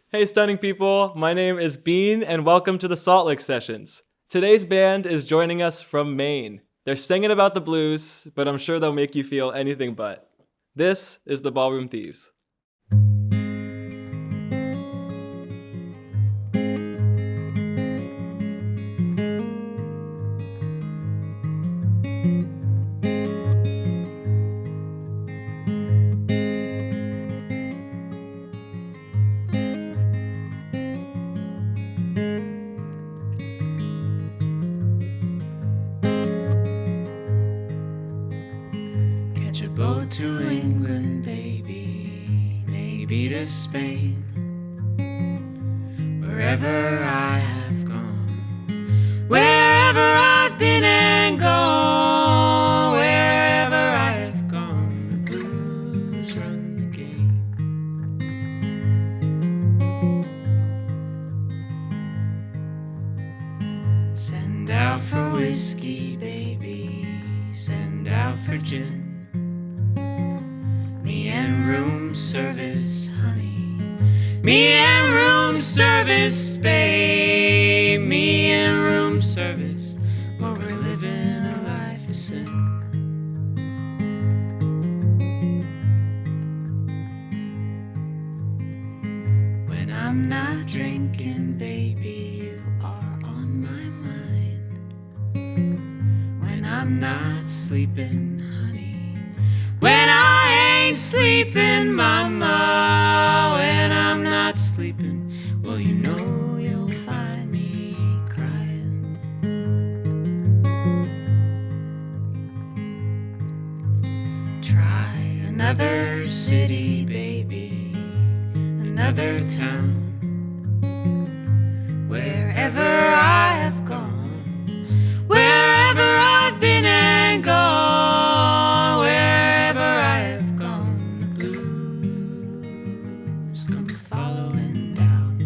Hey, stunning people. My name is Beane, and welcome to the Salt Lick Sessions. Today's band is joining us from Maine. They're singing about the blues, but I'm sure they'll make you feel anything but. This is the Ballroom Thieves. Catch a boat to England, baby, maybe to Spain. Wherever I have gone, wherever I've been and gone, wherever I have gone, the blues run the game. Send out for whiskey, baby, send out for gin. Me and room service, honey. Me and room service, babe. Me and room service. While we're living a life of sin. When I'm not drinking, baby, you are on my mind. When I'm not sleeping, honey. When I ain't sleeping, mama, when I'm not sleeping, well, you know you'll find me crying. Try another city, baby, another town. Wherever I have gone, wherever I've been and gone, wherever I have gone, the blues come following down.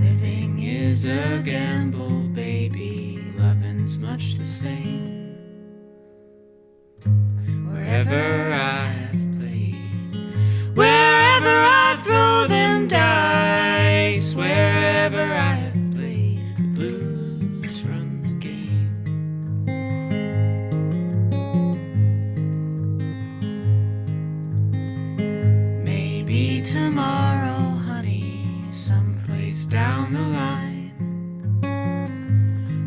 Living is a gamble, baby, loving's much the same. Wherever I have played, wherever I throw them dice, wherever I have played, the blues run the game. Maybe tomorrow, honey, someplace down the line,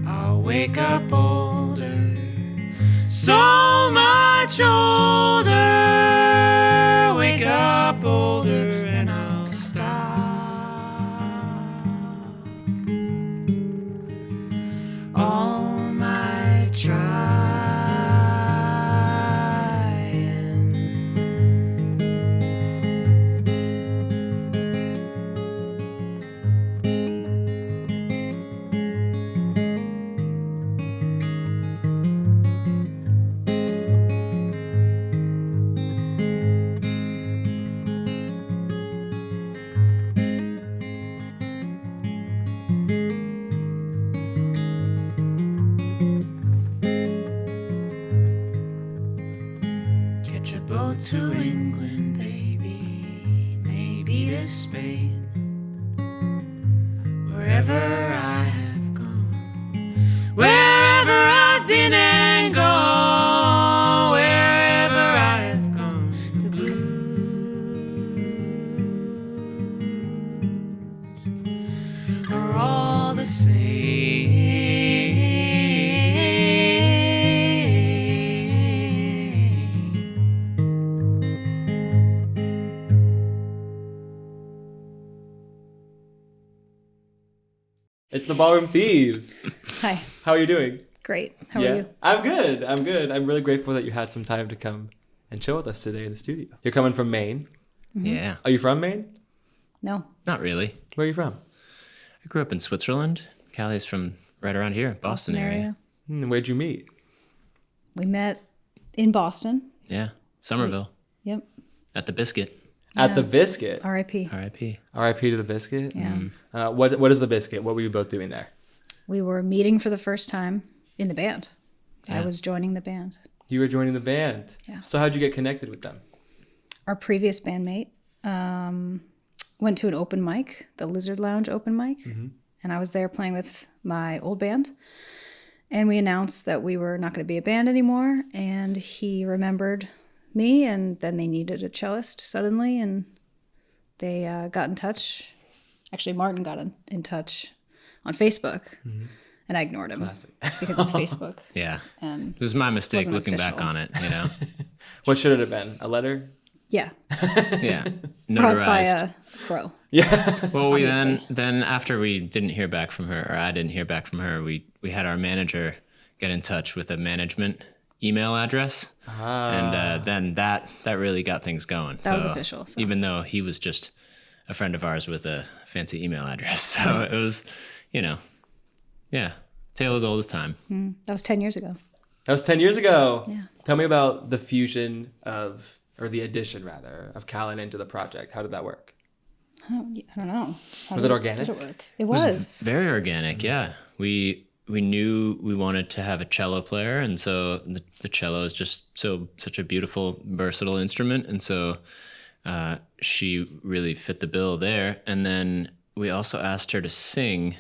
I'll wake up older, so much older. Wake up older and I'll stop all my trying. Catch a boat to England, baby, maybe to Spain. Wherever I have gone, wherever I've been and gone, wherever I have gone, the blues are all the same. It's the Ballroom Thieves. Hi. How are you doing? Great. How are you? I'm good. I'm really grateful that you had some time to come and chill with us today in the studio. You're coming from Maine. Mm-hmm. Yeah. Are you from Maine? No. Not really. Where are you from? I grew up in Switzerland. Callie's from right around here, Boston area. Where'd you meet? We met in Boston. Yeah. Somerville. Yep. At the Biscuit. At the Biscuit. R.I.P. R.I.P. R.I.P. to the Biscuit. Yeah. What is the Biscuit? What were you both doing there? We were meeting for the first time in the band. Yeah. I was joining the band. You were joining the band. Yeah. So how'd you get connected with them? Our previous bandmate went to an open mic, the Lizard Lounge open mic, and I was there playing with my old band. And we announced that we were not going to be a band anymore, and he remembered me, and then they needed a cellist suddenly, and they got in touch. Actually, Martin got in touch on Facebook, and I ignored him because it's Facebook. Yeah. And This is my mistake wasn't looking back official. on it, you know? What should it have been? A letter? yeah, Yeah. brought by Notarized. a pro. Yeah. Well, we obviously. then after we didn't hear back from her, or I didn't hear back from her, we had our manager get in touch with a management email address, and then that really got things going. That was official, so. Even though he was just a friend of ours with a fancy email address, so it was, tale as old as time. That was 10 years ago. That was 10 years ago. Yeah. Tell me about the fusion or the addition rather, of Calin into the project. How did that work? I don't know. How Was did it organic? Did it work? It was. Very organic, yeah. We knew we wanted to have a cello player, and so the cello is just such a beautiful, versatile instrument, and so she really fit the bill there. And then we also asked her to sing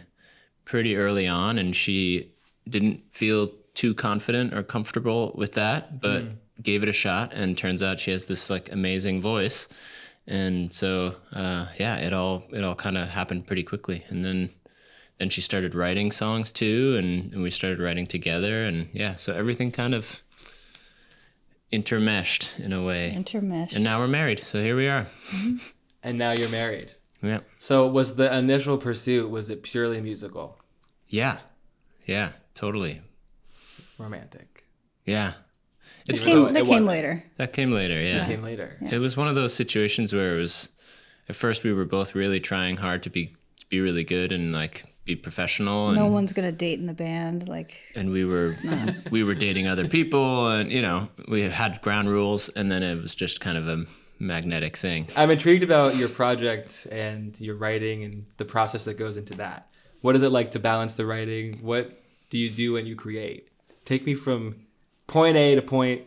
pretty early on, and she didn't feel too confident or comfortable with that, but gave it a shot, and turns out she has this like amazing voice. And so it all kind of happened pretty quickly. And then she started writing songs too, and we started writing together, and so everything kind of intermeshed in a way. Intermeshed. And now we're married, so here we are. And now you're married. Yeah. So was the initial pursuit, was it purely musical? Yeah, totally. Romantic? Yeah. That Even though came it wasn't. later. That came later, yeah. It came later. It was one of those situations where it was, at first we were both really trying hard to be really good and like be professional, and No one's going to date in the band. and we were dating other people, and we had ground rules, and then it was just kind of a magnetic thing. I'm intrigued about your project and your writing and the process that goes into that. What is it like to balance the writing? What do you do when you create? Take me from point A to point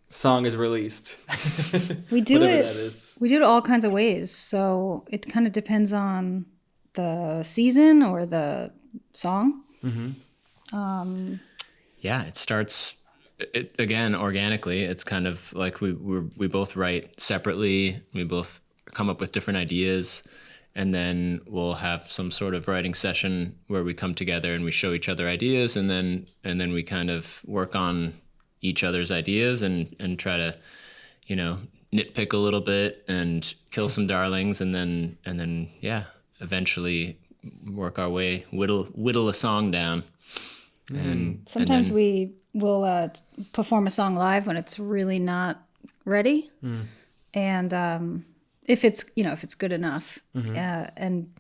song is released. We do Whatever it. that is. We do it all kinds of ways. So it kind of depends on the season or the song. Yeah, it starts again organically. It's kind of like we both write separately. We both come up with different ideas, and then we'll have some sort of writing session where we come together and we show each other ideas, and then we kind of work on each other's ideas and try to nitpick a little bit and kill some darlings, and then eventually work our way, whittle a song down. And Sometimes then, we will perform a song live when it's really not ready, and if it's good enough, and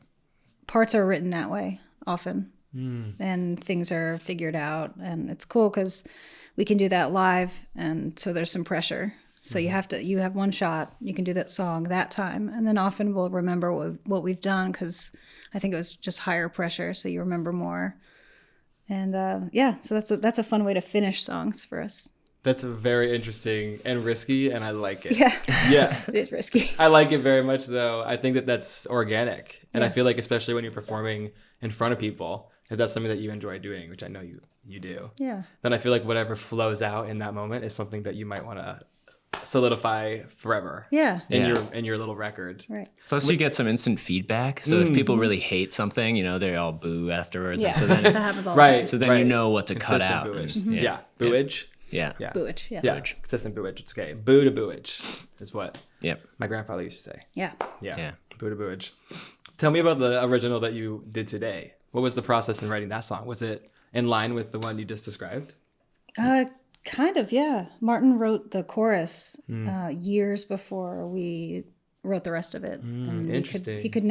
parts are written that way often, and things are figured out, and it's cool because we can do that live, and so there's some pressure. So you have one shot, you can do that song that time, and then often we'll remember what we've done because I think it was just higher pressure, so you remember more. And so that's a fun way to finish songs for us. That's very interesting and risky, and I like it. Yeah, it is risky. I like it very much, though. I think that's organic, and I feel like especially when you're performing in front of people, if that's something that you enjoy doing, which I know you do, then I feel like whatever flows out in that moment is something that you might want to solidify forever. In your little record. Right. plus you get some instant feedback. So if people really hate something, they all boo afterwards. Yeah. And so then That happens all Right. the so then you know what to cut out. Booage. and- Yeah. Booage. Yeah. time. Booage. Yeah. Yeah. Consistent booage. It's okay. Boo to booage is what Yep. my grandfather used to say. Yeah. Yeah. Boo to booage. Tell me about the original that you did today. What was the process in writing that song? Was it in line with the one you just described? Kind of, yeah. Martin wrote the chorus years before we wrote the rest of it. And interesting. we could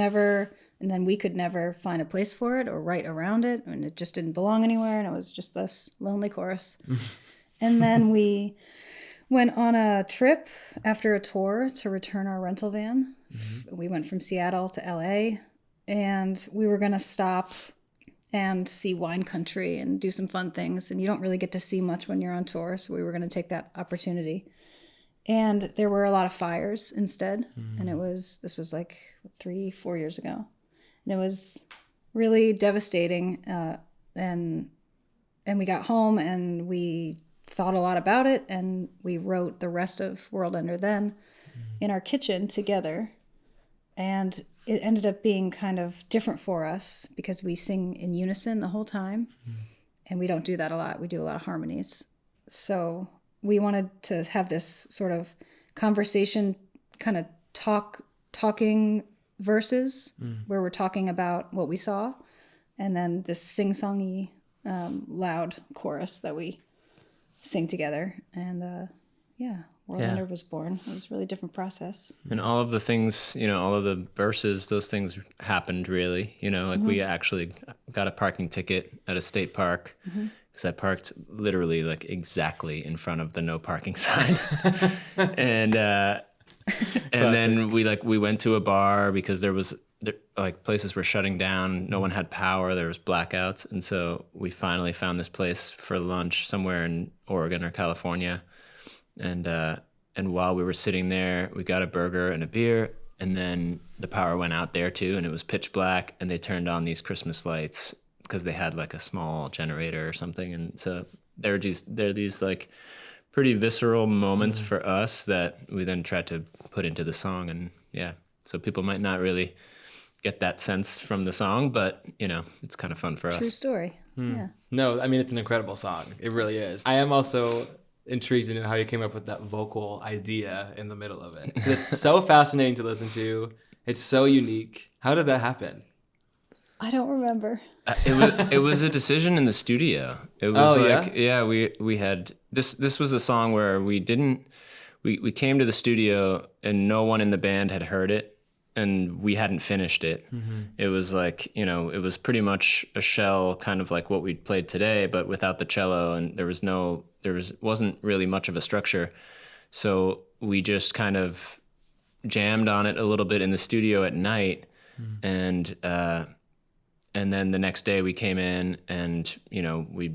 never find a place for it or write around it, and it just didn't belong anywhere, and it was just this lonely chorus. And then we went on a trip after a tour to return our rental van. We went from Seattle to LA, and we were going to stop and see wine country and do some fun things. And you don't really get to see much when you're on tour. So we were going to take that opportunity. And there were a lot of fires instead. And this was like 3-4 years ago. And it was really devastating. And we got home and we thought a lot about it. And we wrote the rest of Worldender then in our kitchen together. And it ended up being kind of different for us because we sing in unison the whole time. And we don't do that a lot. We do a lot of harmonies. So we wanted to have this sort of conversation, kind of talking verses where we're talking about what we saw. And then this sing-songy, loud chorus that we sing together. And Worldender was born. It was a really different process. And all of the things, all of the verses, those things happened really, like we actually got a parking ticket at a state park because I parked literally like exactly in front of the no parking sign. and then we went to a bar because there places were shutting down. No one had power. There was blackouts. And so we finally found this place for lunch somewhere in Oregon or California. And while we were sitting there, we got a burger and a beer, and then the power went out there too, and it was pitch black, and they turned on these Christmas lights because they had like a small generator or something. And so they're these like pretty visceral moments for us that we then tried to put into the song. And so people might not really get that sense from the song, but it's kind of fun for us. True story. Yeah. No, I mean, it's an incredible song. It really is. I am also intrigued to know how you came up with that vocal idea in the middle of it. It's so fascinating to listen to. It's so unique. How did that happen? I don't remember. It was a decision in the studio. It was we had this was a song where we came to the studio and no one in the band had heard it and we hadn't finished it. It was like, it was pretty much a shell, kind of like what we played today, but without the cello, and there wasn't really much of a structure. So we just kind of jammed on it a little bit in the studio at night. And then the next day we came in and, we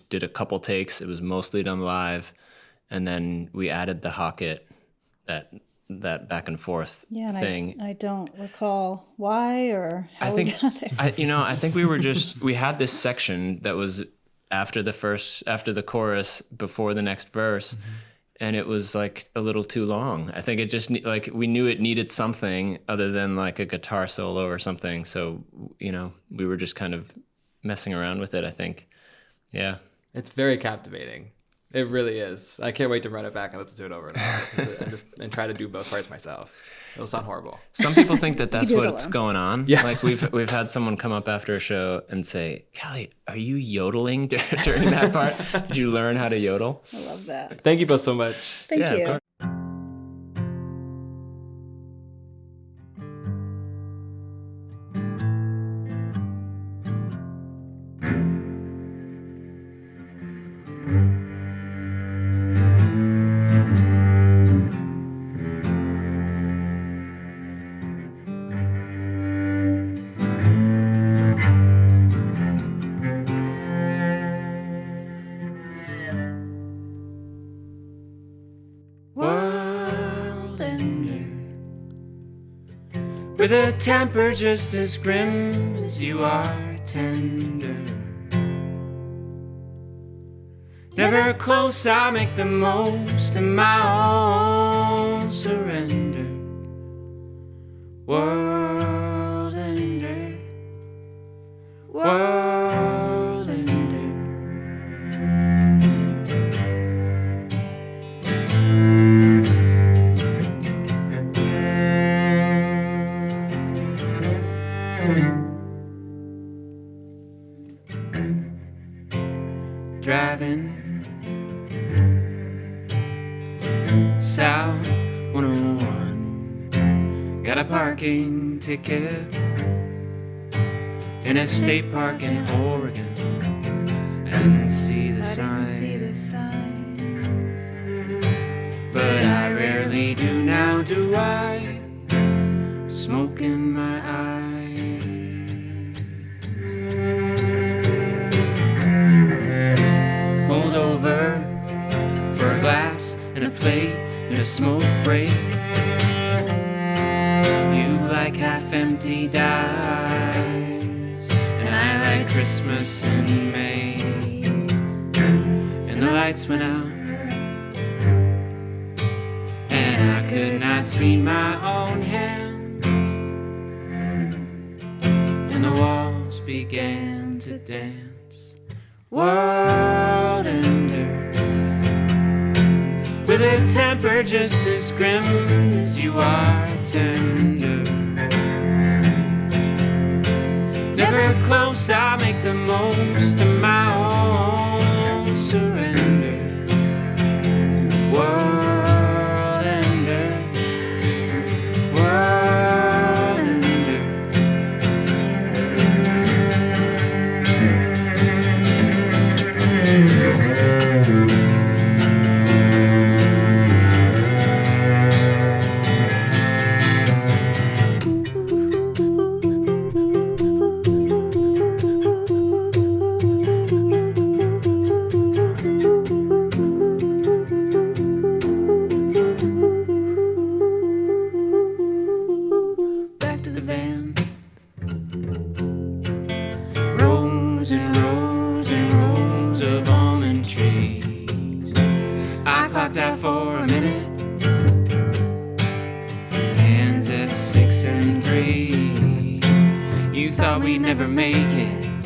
did a couple takes. It was mostly done live. And then we added the hocket, that back and forth thing. I don't recall why or how we got there. I think we had this section that was after the chorus, before the next verse, and it was like a little too long. I think it just like we knew it needed something other than like a guitar solo or something. So, we were just kind of messing around with it, I think. Yeah. It's very captivating. It really is. I can't wait to run it back and listen to it over and over and try to do both parts myself. It'll sound horrible. Some people think that that's what's alone. going on. Yeah. Like we've had someone come up after a show and say, Callie, are you yodeling during that part? Did you learn how to yodel? I love that. Thank you both so much. Thank Of you. course. With a temper just as grim as you are tender. Never close, I'll make the most of my own surrender. Worldender, Worldender. Driving south 101, got a parking ticket in a state park in Oregon. I didn't see the sign, but I rarely do now, do I? Smoke in my eyes. plate and a smoke break. You like half-empty dives, and I like Christmas in May. And the lights went out, and I could not see my own hands, and the walls began to dance. Worldender, with a temper just as grim as you are tender. Never close, I make the most of my own surrender. Worldender, worldender. Back to the van. Rows and rows and rows of almond trees. I clocked out for a minute. Hands at 6 and 3. You thought we'd never make it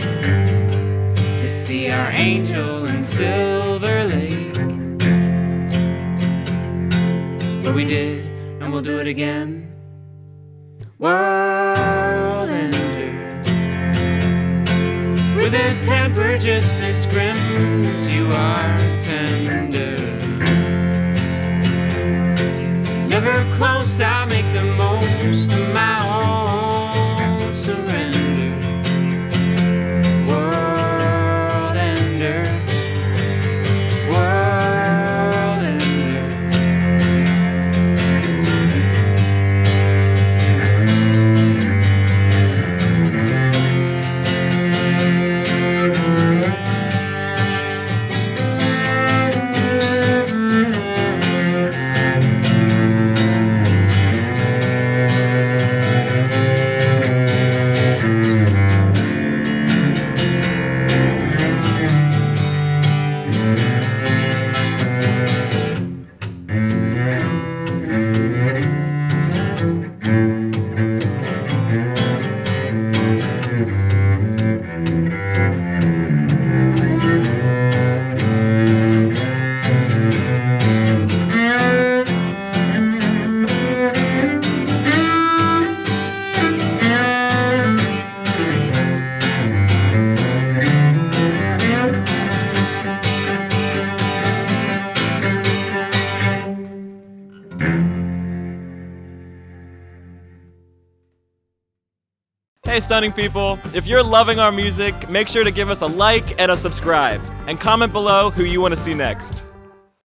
to see our angel in Silver Lake. But we did, and we'll do it again. Worldender, with a temper just as grim as you are tender. Never close, I make the most of my own surrender. Worldender, worldender. Hey, stunning people! If you're loving our music, make sure to give us a like and a subscribe, and comment below who you want to see next.